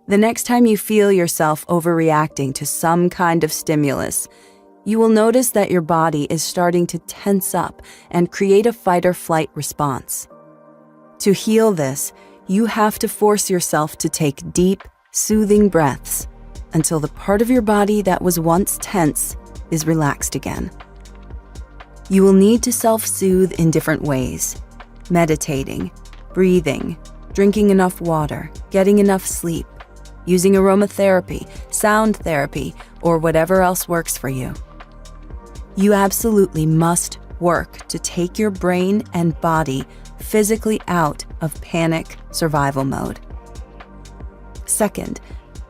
The next time you feel yourself overreacting to some kind of stimulus, you will notice that your body is starting to tense up and create a fight-or-flight response. To heal this, you have to force yourself to take deep, soothing breaths until the part of your body that was once tense is relaxed again. You will need to self-soothe in different ways: meditating, breathing, drinking enough water, getting enough sleep, using aromatherapy, sound therapy, or whatever else works for you. You absolutely must work to take your brain and body physically out of panic survival mode. Second,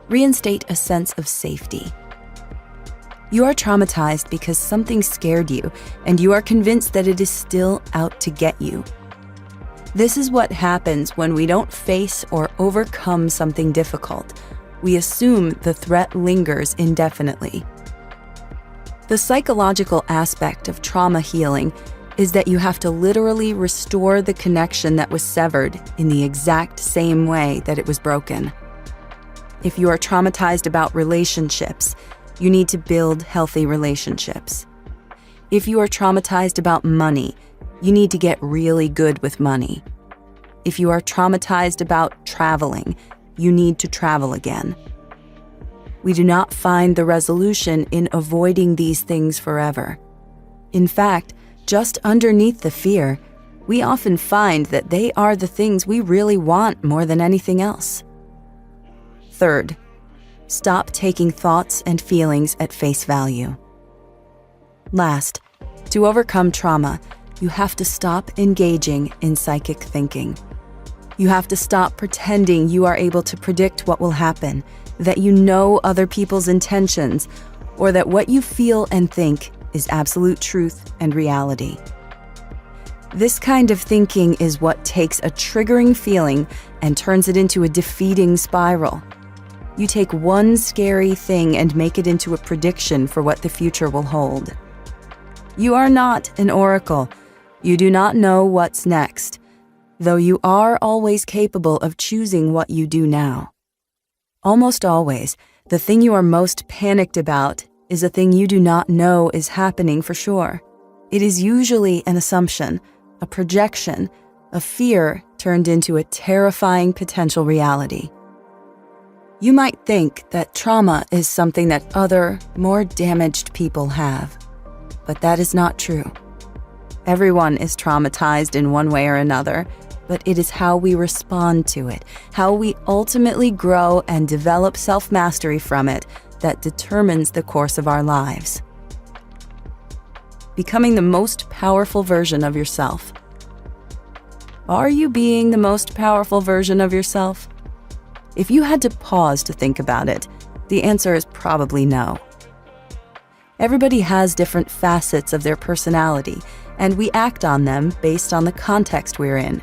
reinstate a sense of safety. You are traumatized because something scared you, and you are convinced that it is still out to get you. This is what happens when we don't face or overcome something difficult. We assume the threat lingers indefinitely. The psychological aspect of trauma healing is that you have to literally restore the connection that was severed in the exact same way that it was broken. If you are traumatized about relationships, you need to build healthy relationships. If you are traumatized about money, you need to get really good with money. If you are traumatized about traveling, you need to travel again. We do not find the resolution in avoiding these things forever. In fact, just underneath the fear, we often find that they are the things we really want more than anything else. Third, stop taking thoughts and feelings at face value. Last, to overcome trauma, you have to stop engaging in psychic thinking. You have to stop pretending you are able to predict what will happen, that you know other people's intentions, or that what you feel and think is absolute truth and reality. This kind of thinking is what takes a triggering feeling and turns it into a defeating spiral. You take one scary thing and make it into a prediction for what the future will hold. You are not an oracle. You do not know what's next, though you are always capable of choosing what you do now. Almost always, the thing you are most panicked about is a thing you do not know is happening for sure. It is usually an assumption, a projection, a fear turned into a terrifying potential reality. You might think that trauma is something that other, more damaged people have, but that is not true. Everyone is traumatized in one way or another, but it is how we respond to it, how we ultimately grow and develop self-mastery from it, that determines the course of our lives. Becoming the most powerful version of yourself. Are you being the most powerful version of yourself? If you had to pause to think about it, the answer is probably no. Everybody has different facets of their personality, and we act on them based on the context we're in.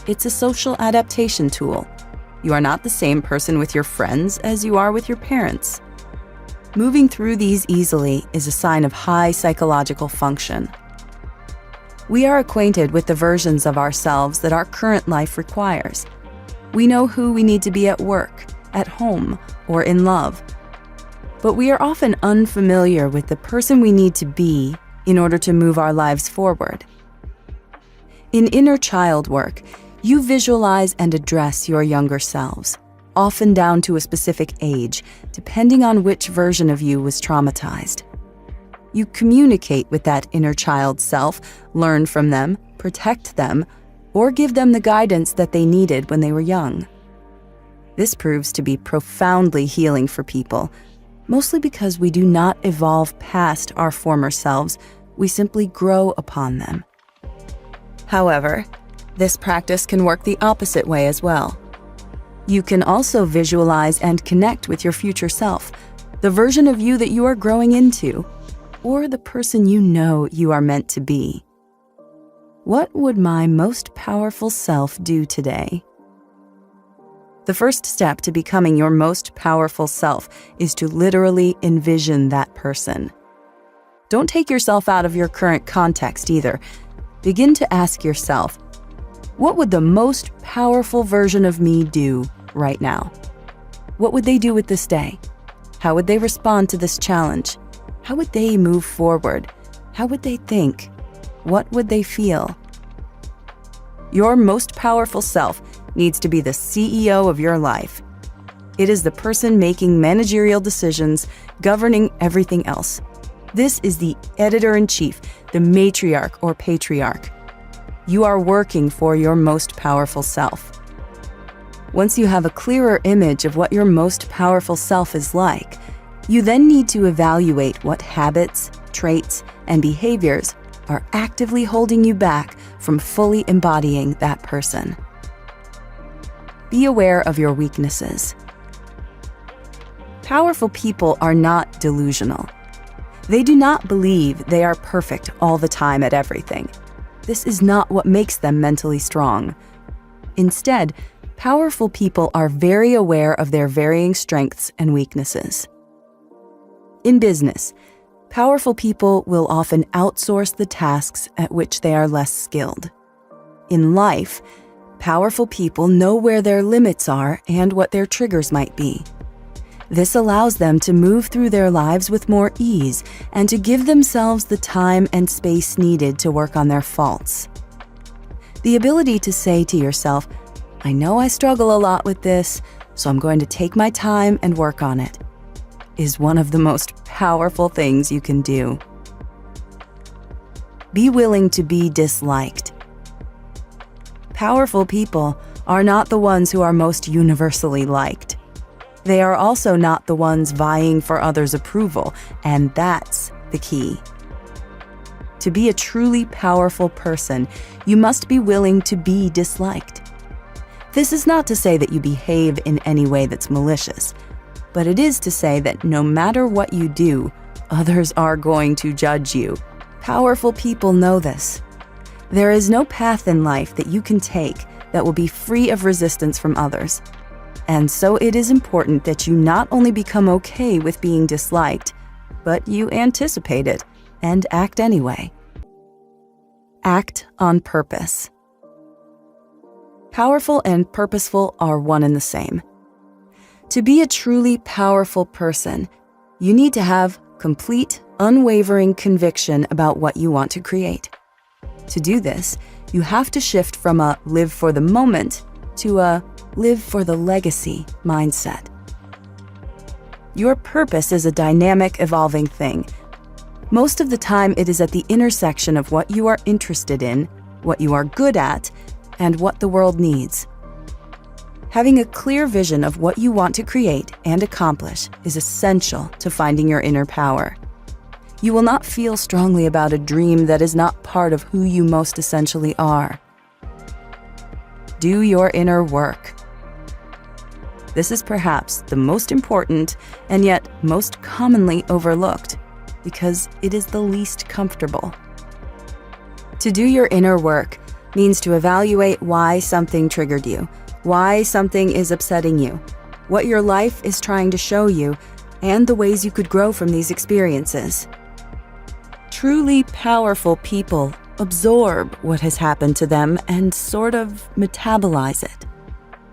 It's a social adaptation tool. You are not the same person with your friends as you are with your parents. Moving through these easily is a sign of high psychological function. We are acquainted with the versions of ourselves that our current life requires. We know who we need to be at work, at home, or in love. But we are often unfamiliar with the person we need to be in order to move our lives forward. In inner child work, you visualize and address your younger selves, often down to a specific age, depending on which version of you was traumatized. You communicate with that inner child self, learn from them, protect them, or give them the guidance that they needed when they were young. This proves to be profoundly healing for people, mostly because we do not evolve past our former selves, we simply grow upon them. However, this practice can work the opposite way as well. You can also visualize and connect with your future self, the version of you that you are growing into, or the person you know you are meant to be. What would my most powerful self do today? The first step to becoming your most powerful self is to literally envision that person. Don't take yourself out of your current context either. Begin to ask yourself, what would the most powerful version of me do right now? What would they do with this day? How would they respond to this challenge? How would they move forward? How would they think? What would they feel? Your most powerful self needs to be the CEO of your life. It is the person making managerial decisions, governing everything else. This is the editor-in-chief, the matriarch or patriarch. You are working for your most powerful self. Once you have a clearer image of what your most powerful self is like, you then need to evaluate what habits, traits, and behaviors are actively holding you back from fully embodying that person. Be aware of your weaknesses. Powerful people are not delusional. They do not believe they are perfect all the time at everything. This is not what makes them mentally strong. Instead, powerful people are very aware of their varying strengths and weaknesses. In business, powerful people will often outsource the tasks at which they are less skilled. In life, powerful people know where their limits are and what their triggers might be. This allows them to move through their lives with more ease and to give themselves the time and space needed to work on their faults. The ability to say to yourself, "I know I struggle a lot with this, so I'm going to take my time and work on it," is one of the most powerful things you can do. Be willing to be disliked. Powerful people are not the ones who are most universally liked. They are also not the ones vying for others' approval, and that's the key. To be a truly powerful person, you must be willing to be disliked. This is not to say that you behave in any way that's malicious, but it is to say that no matter what you do, others are going to judge you. Powerful people know this. There is no path in life that you can take that will be free of resistance from others. And so it is important that you not only become okay with being disliked, but you anticipate it and act anyway. Act on purpose. Powerful and purposeful are one and the same. To be a truly powerful person, you need to have complete, unwavering conviction about what you want to create. To do this, you have to shift from a live for the moment to a live for the legacy mindset. Your purpose is a dynamic, evolving thing. Most of the time, it is at the intersection of what you are interested in, what you are good at, and what the world needs. Having a clear vision of what you want to create and accomplish is essential to finding your inner power. You will not feel strongly about a dream that is not part of who you most essentially are. Do your inner work. This is perhaps the most important and yet most commonly overlooked because it is the least comfortable. To do your inner work means to evaluate why something triggered you, why something is upsetting you, what your life is trying to show you, and the ways you could grow from these experiences. Truly powerful people absorb what has happened to them and sort of metabolize it.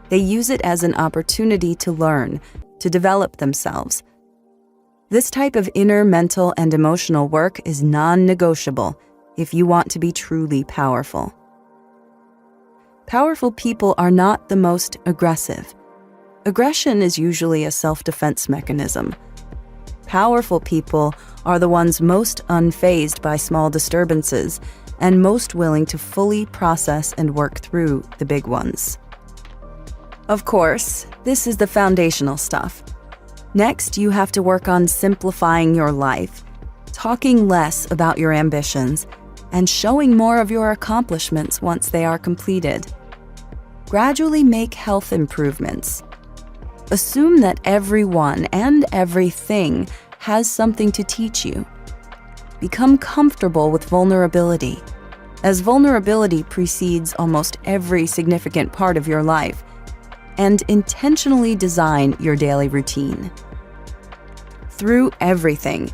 They use it as an opportunity to learn, to develop themselves. This type of inner mental and emotional work is non-negotiable if you want to be truly powerful. Powerful people are not the most aggressive. Aggression is usually a self-defense mechanism. Powerful people are the ones most unfazed by small disturbances and most willing to fully process and work through the big ones. Of course, this is the foundational stuff. Next, you have to work on simplifying your life, talking less about your ambitions, and showing more of your accomplishments once they are completed. Gradually make health improvements. Assume that everyone and everything has something to teach you. Become comfortable with vulnerability, as vulnerability precedes almost every significant part of your life, and intentionally design your daily routine. Through everything,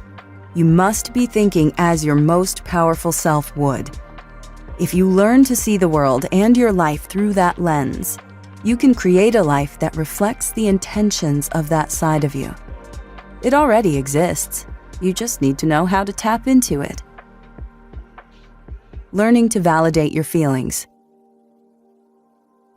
you must be thinking as your most powerful self would. If you learn to see the world and your life through that lens, You can create a life that reflects the intentions of that side of you. It already exists. You just need to know how to tap into it. Learning to validate your feelings.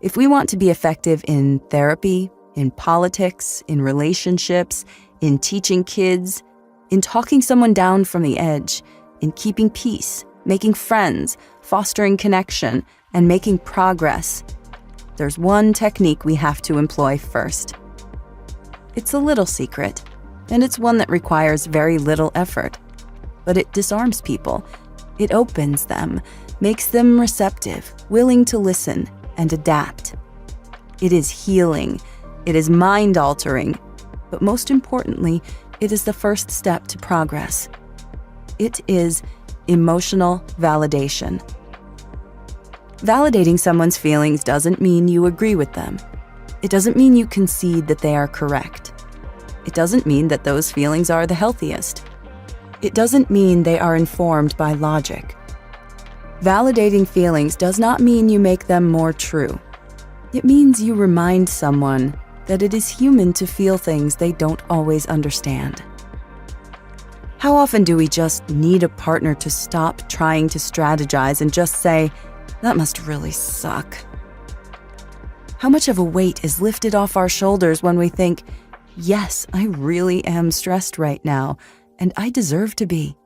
If we want to be effective in therapy, in politics, in relationships, in teaching kids, in talking someone down from the edge, in keeping peace, making friends, fostering connection, and making progress, there's one technique we have to employ first. It's a little secret, and it's one that requires very little effort, but it disarms people. It opens them, makes them receptive, willing to listen and adapt. It is healing. It is mind-altering, but most importantly, it is the first step to progress. It is emotional validation. Validating someone's feelings doesn't mean you agree with them. It doesn't mean you concede that they are correct. It doesn't mean that those feelings are the healthiest. It doesn't mean they are informed by logic. Validating feelings does not mean you make them more true. It means you remind someone that it is human to feel things they don't always understand. How often do we just need a partner to stop trying to strategize and just say, "That must really suck"? How much of a weight is lifted off our shoulders when we think, "Yes, I really am stressed right now, and I deserve to be"?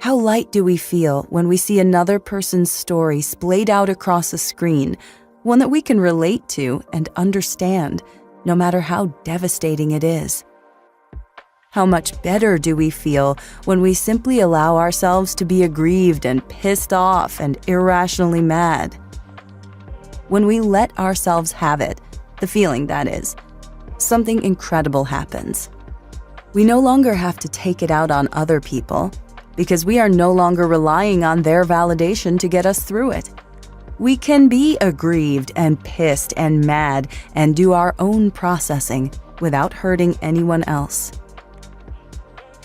How light do we feel when we see another person's story splayed out across a screen, one that we can relate to and understand, no matter how devastating it is? How much better do we feel when we simply allow ourselves to be aggrieved and pissed off and irrationally mad? When we let ourselves have it, the feeling that is, something incredible happens. We no longer have to take it out on other people because we are no longer relying on their validation to get us through it. We can be aggrieved and pissed and mad and do our own processing without hurting anyone else.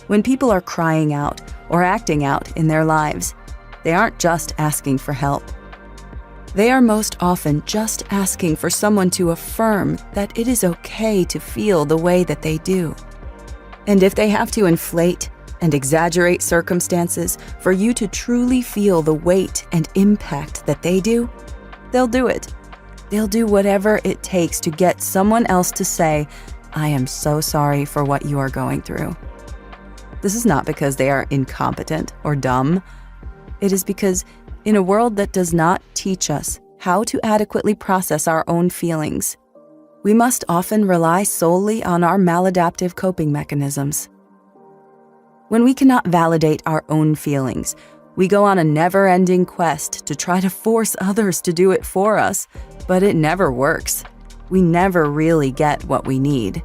When people are crying out or acting out in their lives, they aren't just asking for help. They are most often just asking for someone to affirm that it is okay to feel the way that they do. And if they have to inflate and exaggerate circumstances for you to truly feel the weight and impact that they do, they'll do it. They'll do whatever it takes to get someone else to say, "I am so sorry for what you are going through." This is not because they are incompetent or dumb. It is because in a world that does not teach us how to adequately process our own feelings, we must often rely solely on our maladaptive coping mechanisms. When we cannot validate our own feelings, we go on a never-ending quest to try to force others to do it for us, but it never works. We never really get what we need.